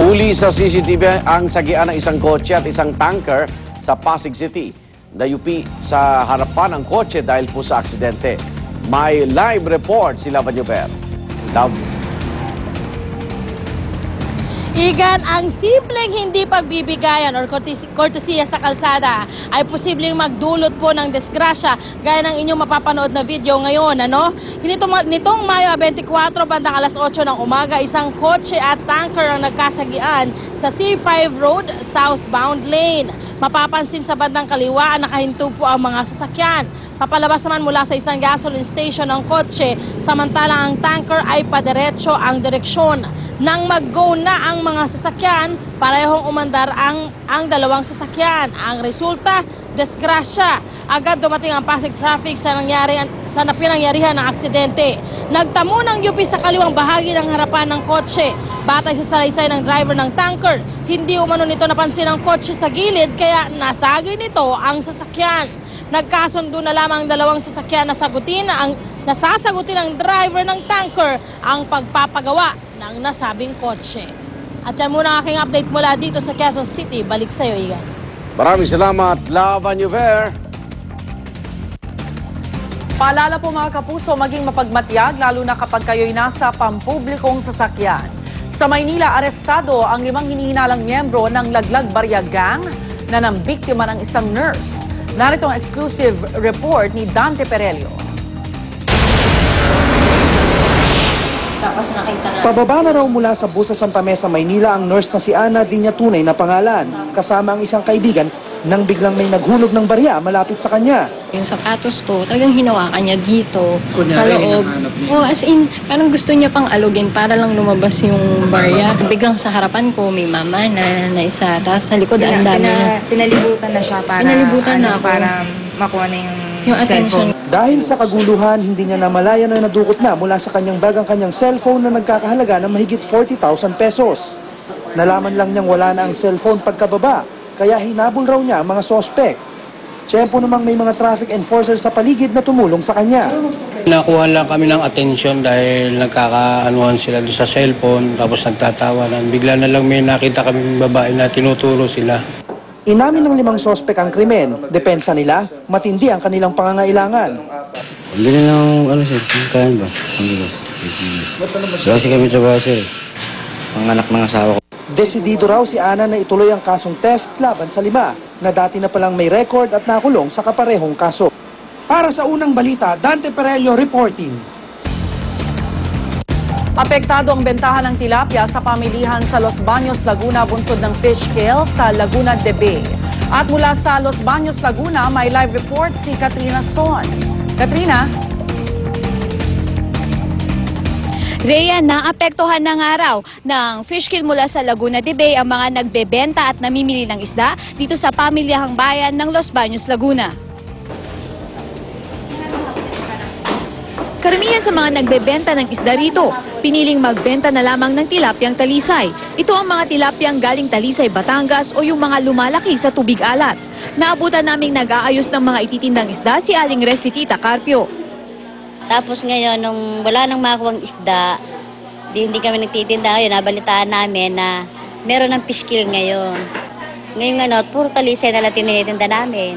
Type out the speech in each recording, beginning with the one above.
Huli sa CCTV ang sagian ng isang kotse at isang tanker sa Pasig City. Dayupi sa harapan ng kotse dahil po sa aksidente. May live report si Lavan Yuber. Igan, ang simpleng hindi pagbibigayan or kortesiya sa kalsada ay posibleng magdulot po ng disgrasya gaya ng inyong mapapanood na video ngayon. Nitong Mayo 24, bandang alas 8 ng umaga, isang kotse at tanker ang nagkasagian sa C5 Road southbound lane. Mapapansin sa bandang kaliwa, nakahinto po ang mga sasakyan. Papalabas naman mula sa isang gasoline station ang kotse, samantalang ang tanker ay padiretso ang direksyon. Nang mag-go na ang mga sasakyan, parehong umandar ang dalawang sasakyan. Ang resulta, disgrasya. Agad dumating ang Pasig Traffic sa pinangyarihan ng aksidente. Nagtamo ng UP sa kaliwang bahagi ng harapan ng kotse. Batay sa salaysay ng driver ng tanker, hindi umano nito napansin ang kotse sa gilid kaya nasagi nito ang sasakyan. Nagkasundo na lamang dalawang sasakyan na nasasagutin ng driver ng tanker ang pagpapagawa ng nasabing kotse. At yan muna aking update mula dito sa Quezon City. Balik sa iyo, Igan. Maraming salamat, Lavan Yuber. Paalala po mga kapuso, maging mapagmatyag lalo na kapag kayo'y nasa pampublikong sasakyan. Sa Maynila, arestado ang 5 hinihinalang miyembro ng Laglag Barya Gang na nambiktima ng isang nurse. Narito ang exclusive report ni Dante Perelio. Pababa na raw mula sa bus sa Santa Mesa, Maynila ang nurse na si Ana, di niya tunay na pangalan. Kasama ang isang kaibigan nang biglang may naghulog ng barya malapit sa kanya. Yung sapatos ko, talagang hinawakan niya dito, sa loob. As in, parang gusto niya pang alugin para lang lumabas yung barya. Biglang sa harapan ko, may mama na isa. Tapos sa likod, ang dami na. Pinalibutan na siya para, para makuha na yung attention. Dahil sa kaguluhan, hindi niya namalaya na nadukot na mula sa kanyang bag ang kanyang cellphone na nagkakahalaga ng mahigit 40,000 pesos. Nalaman lang niyang wala na ang cellphone pagkababa, kaya hinabol raw niya ang mga sospek. Tiyempo namang may mga traffic enforcers sa paligid na tumulong sa kanya. Nakuha lang kami ng atensyon dahil nagkakaanuhan sila doon sa cellphone, tapos nagtatawanan. Bigla na lang may nakita kami babae na tinuturo sila. Inamin ng 5 sospek ang krimen. Depensa nila, matindi ang kanilang pangangailangan. Bili ng sir, kaya ba? Pangbigas. Kasi kami trabaho sir, panganak ng asawa ko. Desidido raw si Ana na ituloy ang kasong theft laban sa 5 na dati na palang may record at nakulong sa kaparehong kaso. Para sa unang balita, Dante Perelio reporting. Apektado ang bentahan ng tilapia sa pamilihan sa Los Baños, Laguna, bunsod ng fish kill sa Laguna de Bay. At mula sa Los Baños, Laguna, may live report si Katrina Son. Katrina? Rhea, naapektuhan ng araw ng fish kill mula sa Laguna de Bay ang mga nagbebenta at namimili ng isda dito sa pamilyahang bayan ng Los Baños, Laguna. Karamihan sa mga nagbebenta ng isda rito, piniling magbenta na lamang ng tilapyang talisay. Ito ang mga tilapyang galing Talisay, Batangas o yung mga lumalaki sa tubig alat. Naabutan naming nag-aayos ng mga ititindang isda si Aling Restituta Carpio. Tapos ngayon, nung wala nang makuwang isda, hindi kami nagtitinda ngayon. Nabalitaan namin na meron ng fish kill ngayon. Ngayon puro talisay na lang tinitinda namin.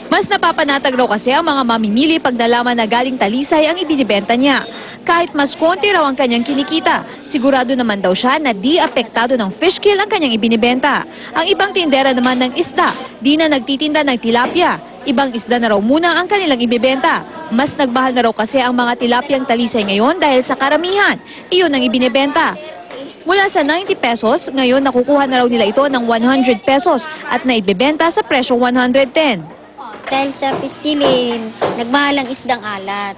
Mas napapanatag raw kasi ang mga mamimili pag nalaman na galing Talisay ang ibinibenta niya. Kahit mas konti raw ang kanyang kinikita, sigurado naman daw siya na di apektado ng fish kill ang kanyang ibinibenta. Ang ibang tindera naman ng isda, di na nagtitinda ng tilapia. Ibang isda na raw muna ang kanilang ibibenta. Mas nagmahal na raw kasi ang mga tilapyang Talisay ngayon dahil sa karamihan, iyon ang ibinibenta. Mula sa 90 pesos, ngayon nakukuha na raw nila ito ng 100 pesos at naibibenta sa presyong 110. Dahil sa pistilin, nagmahal ang isdang alat.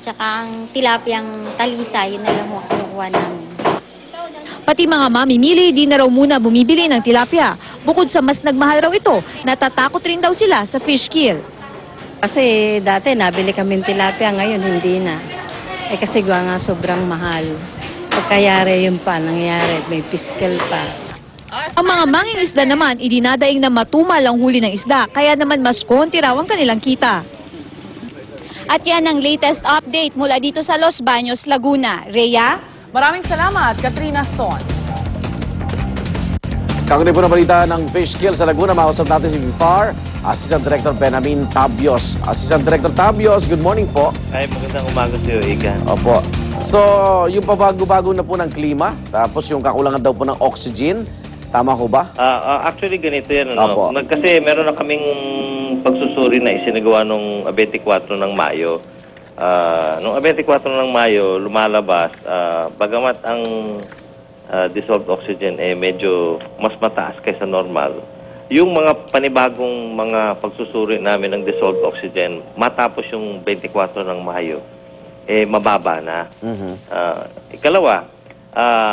Tsaka ang tilapyang talisay, yun na lang kinukuha namin. Pati mga mamimili, di na raw muna bumibili ng tilapia. Bukod sa mas nagmahal raw ito, natatakot rin daw sila sa fish kill. Kasi dati nabili kami ng tilapia, ngayon hindi na. Kasi nga sobrang mahal. Pagkayari yun pa, nangyari, may fish kill pa. Ang mga mangingisda naman, idinadaing na matumal ang huli ng isda, kaya naman mas konti raw ang kanilang kita. At yan ang latest update mula dito sa Los Baños, Laguna. Rhea? Maraming salamat, Katrina Son. Kaugnay po na balita ng fish kill sa Laguna, makausap natin si FAR, Assistant Director Benjamin Tabios. Assistant Director Tabios, good morning po. Ay, magandang umaga sa iyo, Igan. Opo. So, yung pabago-bago na po ng klima, tapos yung kakulangan daw po ng oxygen, tama ko ba? Actually, ganito yan. Opo. Kasi meron na kaming pagsusuri na isinagawa nung 24 ng Mayo. Nung 24 ng Mayo, lumalabas, bagamat ang dissolved oxygen medyo mas mataas kaysa normal. Yung mga panibagong mga pagsusuri namin ng dissolved oxygen, matapos yung 24 ng Mayo, mababa na. Ikalawa,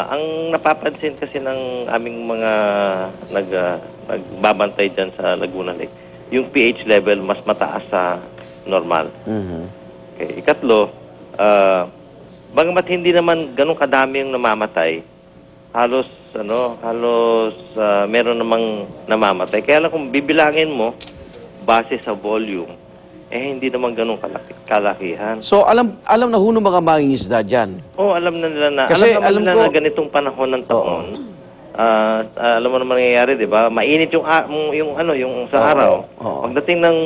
ang napapansin kasi ng aming mga nagbabantay dyan sa Laguna Lake, yung pH level mas mataas sa normal. Okay. Ikatlo, bagamat hindi naman ganun kadami yung namamatay, halos meron namang namamatay. Kaya lang kung bibilangin mo base sa volume, hindi naman ganun kalakihan. So, alam na ho ng mga mangingisda dyan? Oo, alam na nila na. Kasi alam alam nila ko, na ganitong panahon ng taon. Alam mo naman nangyayari, 'di ba? Mainit yung sa araw. Pagdating ng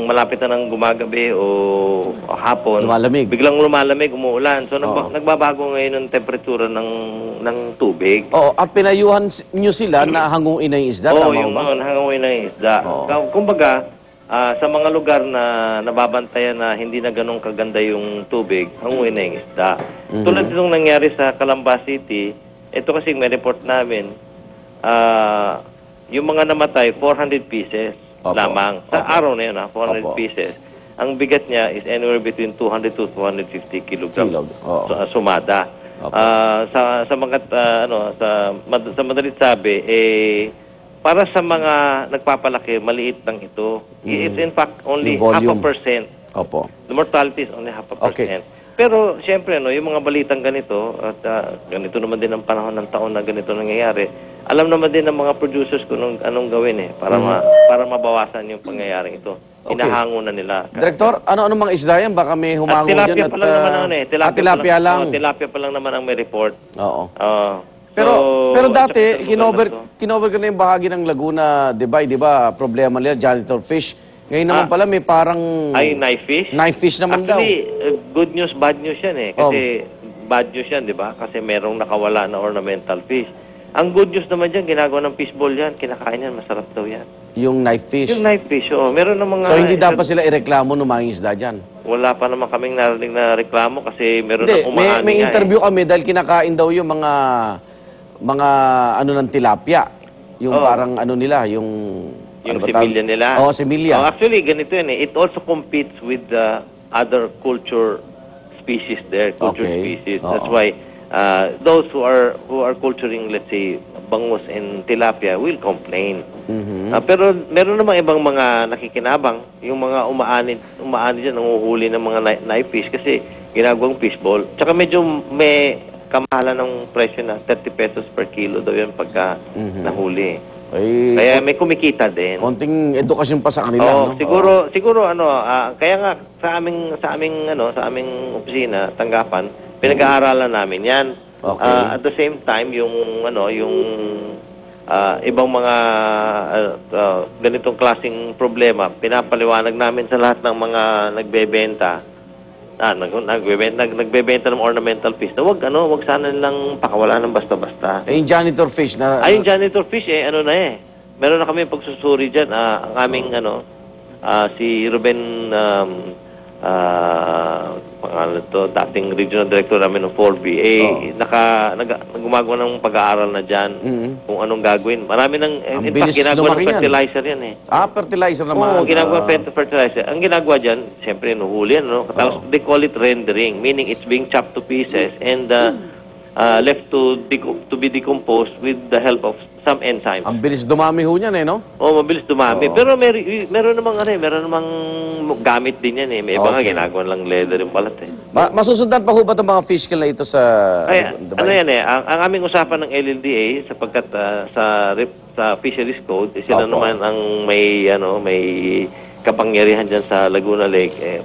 malapit na ng gumagabi o hapon, lumalamig. Biglang lumalamig, umuulan. So nagbabago ngayon ng temperatura ng tubig. At pinayuhan niyo sila na hanguin na yung isda, tama ba? Hanguin na yung isda. Kumbaga, sa mga lugar na nababantayan na hindi na ganun kaganda yung tubig, hanguin na yung isda. Tulad itong nangyari sa Calamba City, ito kasi may report namin, yung mga namatay, 400 pieces lamang. Sa araw na yun, 400 pieces. Ang bigat niya is anywhere between 200 to 250 kilograms sumada. Sa madalit sabi, para sa mga nagpapalaki, maliit lang ito. It's in fact only 0.5%. The mortality is only 0.5%. Pero, siyempre, yung mga balitang ganito, at ganito naman din ang panahon ng taon na ganito nangyayari, alam naman din ng mga producers kung anong gawin para mabawasan yung pangyayaring ito. Inahango na nila. Director, ano mga isda yan? Baka may humango dyan. Tilapia pa lang naman tilapia lang. Tilapia pa lang naman ang may report. Pero dati, kinover ka na yung bahagi ng Laguna, di ba? Problema nila, janitor fish. Ngayon naman pala may parang... knife fish? Knife fish naman Actually, good news, bad news yan Kasi bad news yan, di ba? Kasi merong nakawala na ornamental fish. Ang good news naman dyan, ginagawa ng fishball yan. Kinakain yan, masarap daw yan. Yung knife fish? Yung knife fish, meron na mga... So hindi dapat sila ireklamo ng mga isda dyan? Wala pa naman kaming narinig na reklamo kasi meron na umaani may interview kami dahil kinakain daw yung mga ng tilapia. Yung parang nila, yung similya nila. Similya. Actually, ganito yan It also competes with the other culture species there. Species. That's why those who are culturing, let's say, bangus and tilapia will complain. Pero meron namang ibang mga nakikinabang. Yung mga umaani dyan, nanguhuli ng mga knife fish kasi ginagawang fishball. Tsaka medyo may kamahalan ng presyo na 30 pesos per kilo daw yan pagka nahuli. Kaya may kumikita din. Konting edukasyon pa sa kanila, no? Siguro kaya nga sa aming opisina, tanggapan, pinag-aaralan namin 'yan. At the same time, yung ibang mga ganitong klaseng problema, pinapaliwanag namin sa lahat ng mga nagbebenta. Nagbebenta ng ornamental fish na wag sana nilang pakawalan ng basta-basta. Yung janitor fish na... yung janitor fish meron na kami pagsusuri dyan. Ang aming si Ruben dating regional director namin ng 4B gumagawa ng pag-aaral na dyan kung anong gagawin. Marami ng in fact ginagawa ng fertilizer yan fertilizer naman. Ginagawa fertilizer. Ang ginagawa dyan, siyempre nuhuli yan, they call it rendering, meaning it's being chopped to pieces and left to be decomposed with the help of some enzymes. Ang bilis dumami ho niyan no? Mabilis dumami. Pero meron namang gamit din yan May iba nga ginagawa lang leather yung balat masusundan pa ho ba itong mga fish kill na ito sa... ang aming usapan ng LLDA sapagkat sa Fisheries Code, sila naman ang may kapangyarihan dyan sa Laguna Lake,